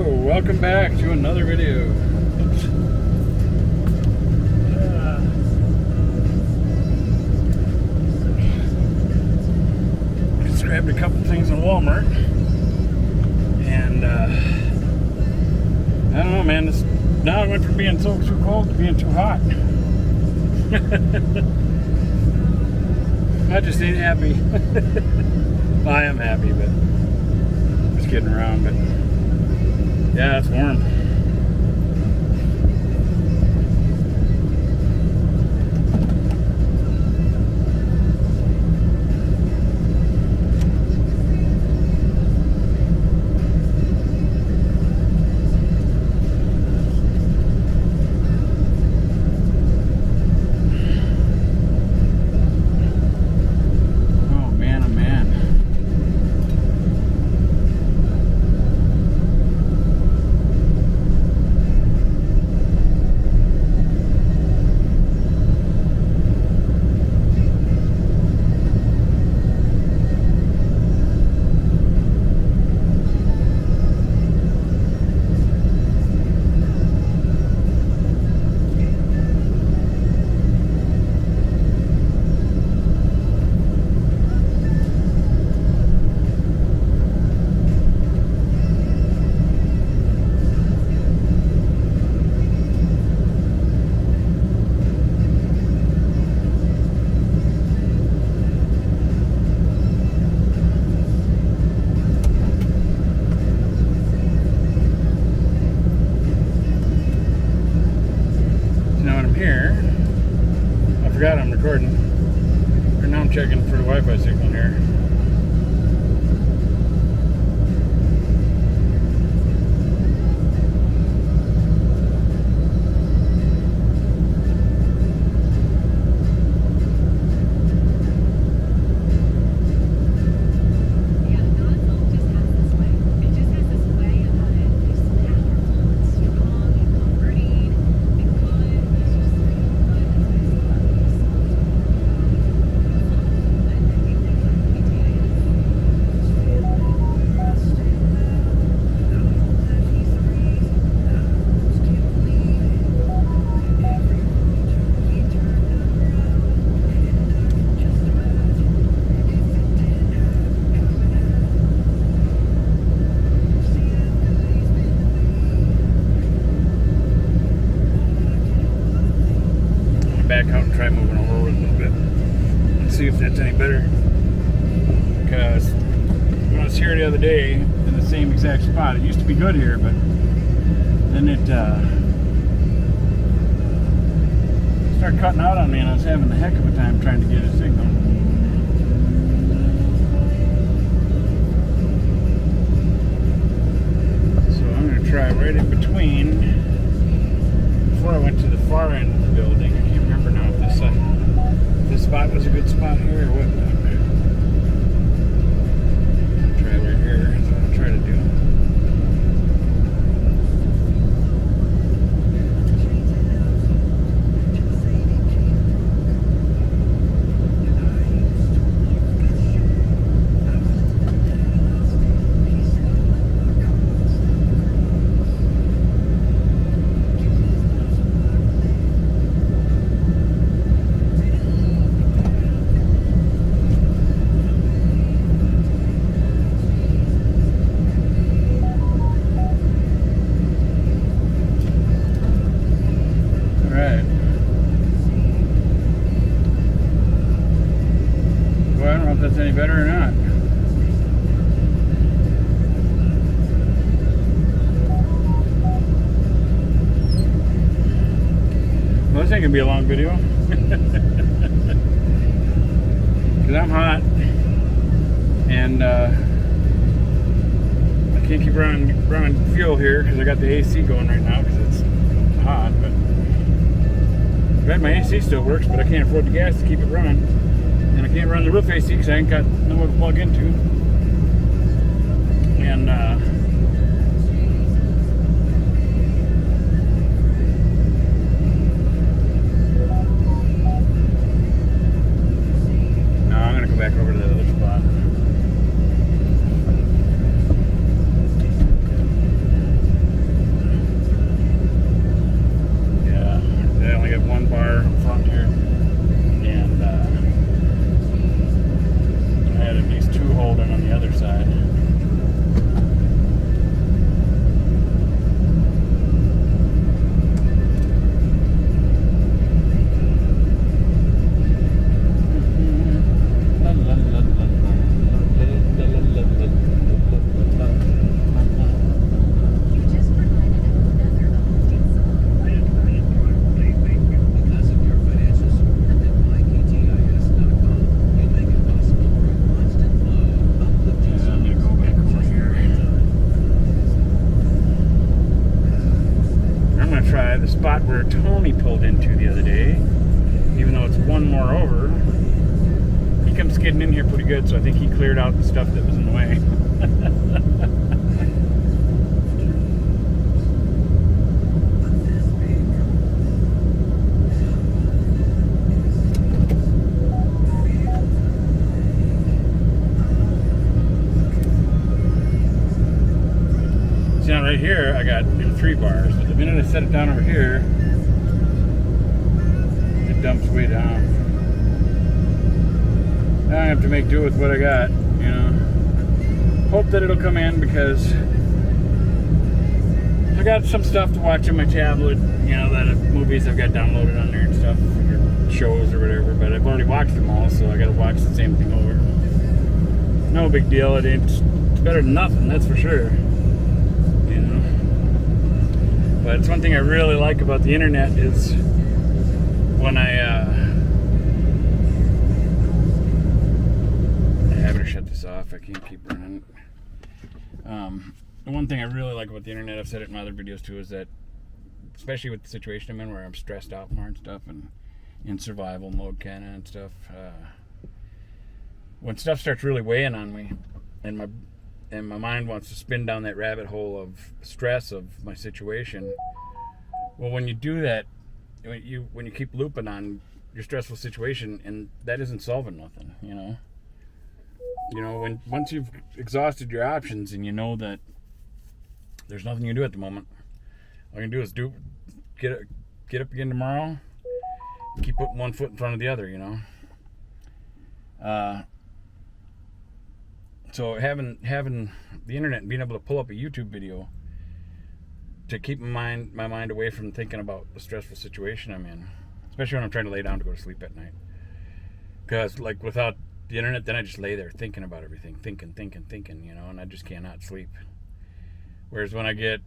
welcome back to another video. Oops. Just grabbed a couple things in Walmart, and I don't know, man. Now it went from being too cold to being too hot. I just ain't happy. Well, I am happy, but just kidding around. But yeah, it's warm. Here, I forgot I'm recording. Right now I'm checking for the Wi-Fi signal here. Back out and try moving over a little bit and see if that's any better, because when I was here the other day in the same exact spot, it used to be good here, but then it started cutting out on me, and I was having a heck of a time trying to get a signal. So I'm going to try right in between. Before I went to the far end of the building, I can't remember now if this spot was a good spot here or what. Try right here. That's what I'll try to do. I don't know if that's any better or not. Well, this ain't gonna be a long video. Because I'm hot. And I can't keep running fuel here because I got the AC going right now because it's hot. But glad my AC still works, but I can't afford the gas to keep it running. And I can't run the roof AC because I ain't got nowhere to plug into. And no, I'm gonna go back over to the other spot. to try the spot where Tony pulled into the other day, even though it's one more over. He comes skidding in here pretty good, so I think he cleared out the stuff that was in the way. See, now right here, I got 3 bars, but the minute I set it down over here, it dumps way down. Now I have to make do with what I got, you know. Hope that it'll come in, because I got some stuff to watch on my tablet, you know, that movies I've got downloaded on there and stuff, or shows or whatever, but I've already watched them all, so I gotta watch the same thing over. No big deal, it's better than nothing, that's for sure. You know. But it's one thing I really like about the internet is when I better shut this off. I can't keep running. The one thing I really like about the internet, I've said it in my other videos too, is that, especially with the situation I'm in where I'm stressed out more and stuff, and in survival mode kind of and stuff, when stuff starts really weighing on me, and my mind wants to spin down that rabbit hole of stress of my situation, well, when you do that, when you keep looping on your stressful situation, and that isn't solving nothing, you know. You know, once you've exhausted your options and you know that there's nothing you can do at the moment, all you can do is get up again tomorrow, and keep putting one foot in front of the other, you know. So having the internet and being able to pull up a YouTube video to keep my mind away from thinking about the stressful situation I'm in, especially when I'm trying to lay down to go to sleep at night. Because like without the internet, then I just lay there thinking about everything, thinking, you know, and I just cannot sleep. Whereas when I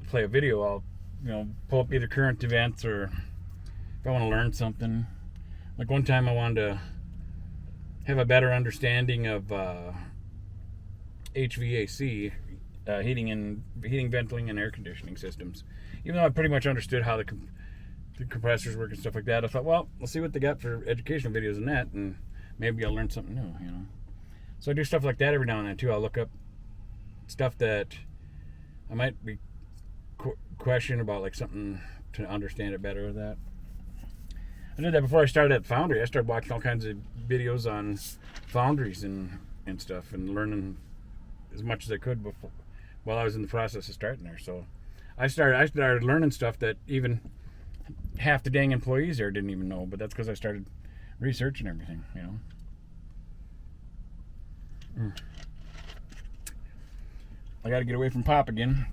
play a video, I'll, you know, pull up either current events, or if I want to learn something. Like one time I wanted to have a better understanding of HVAC, heating, ventilating, and air conditioning systems. Even though I pretty much understood how the compressors work and stuff like that, I thought, well, we'll see what they got for educational videos in that, and maybe I'll learn something new, you know. So I do stuff like that every now and then too. I'll look up stuff that I might be question about, like something to understand it better with that. I did that before I started at Foundry. I started watching all kinds of videos on foundries and stuff, and learning as much as I could before, while I was in the process of starting there. So I started learning stuff that even half the dang employees there didn't even know, but that's because I started researching everything, you know. I got to get away from pop again.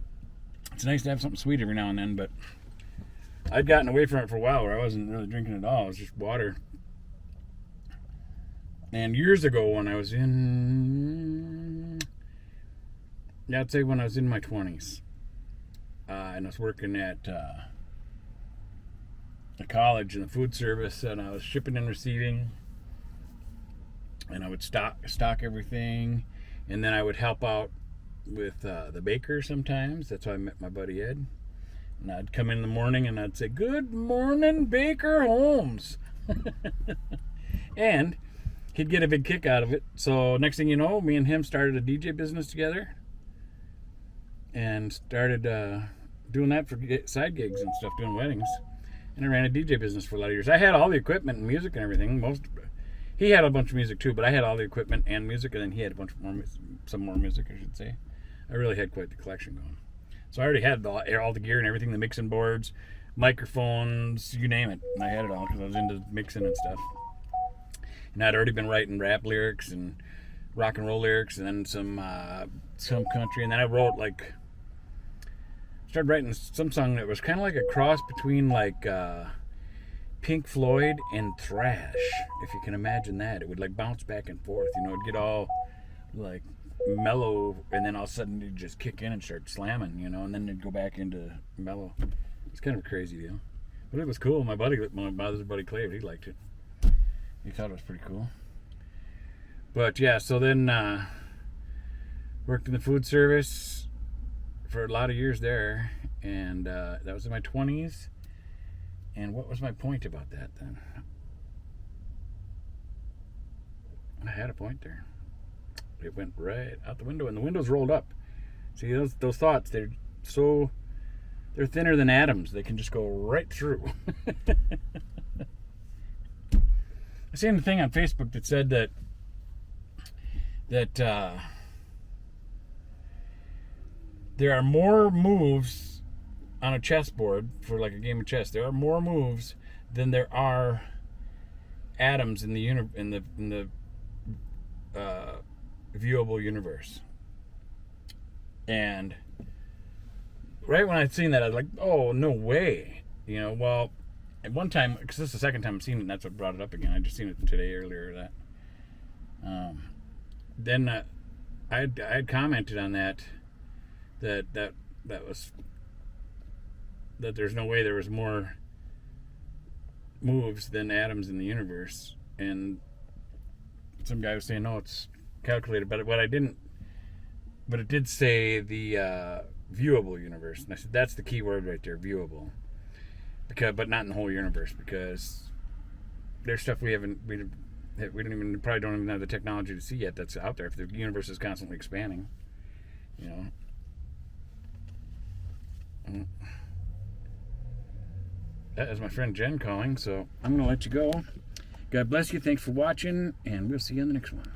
It's nice to have something sweet every now and then, but I'd gotten away from it for a while where I wasn't really drinking at all. It was just water. And years ago when I was I'd say when I was in my 20s, and I was working at a college in the food service, and I was shipping and receiving, and I would stock everything, and then I would help out with the baker sometimes. That's how I met my buddy Ed. And I'd come in the morning and I'd say, "Good morning, Baker Holmes." And he'd get a big kick out of it. So next thing you know, me and him started a DJ business together, and started doing that for side gigs and stuff, doing weddings. And I ran a DJ business for a lot of years. I had all the equipment and music and everything. He had a bunch of music too, but I had all the equipment and music, and then he had some more music, I should say. I really had quite the collection going. So I already had all the gear and everything, the mixing boards, microphones, you name it. And I had it all because I was into mixing and stuff. And I'd already been writing rap lyrics and rock and roll lyrics, and then some country. And then I started writing some song that was kind of like a cross between like Pink Floyd and thrash, if you can imagine that. It would like bounce back and forth, you know. It'd get all like mellow, and then all of a sudden it'd just kick in and start slamming, you know, and then it'd go back into mellow. It's kind of a crazy deal, but it was cool. My other buddy Clay, he liked it. He thought it was pretty cool. But yeah, so then worked in the food service for a lot of years there, And that was in my 20s. And what was my point about that then? I had a point there. It went right out the window, and the window's rolled up. See, those thoughts, they're thinner than atoms. They can just go right through. I seen the thing on Facebook that said that there are more moves on a chessboard for like a game of chess. There are more moves than there are atoms in the viewable universe. And right when I'd seen that, I was like, "Oh, no way!" Well, at one time, because this is the second time I've seen it, and that's what brought it up again. I just seen it today earlier. Then I had commented on that was that there's no way there was more moves than atoms in the universe, and some guy was saying, "No, it's calculated." But it did say the viewable universe, and I said that's the key word right there, viewable. But not in the whole universe, because there's stuff we don't even have the technology to see yet that's out there. If the universe is constantly expanding, That is my friend Jen calling, so I'm going to let you go. God bless you. Thanks for watching, and we'll see you on the next one.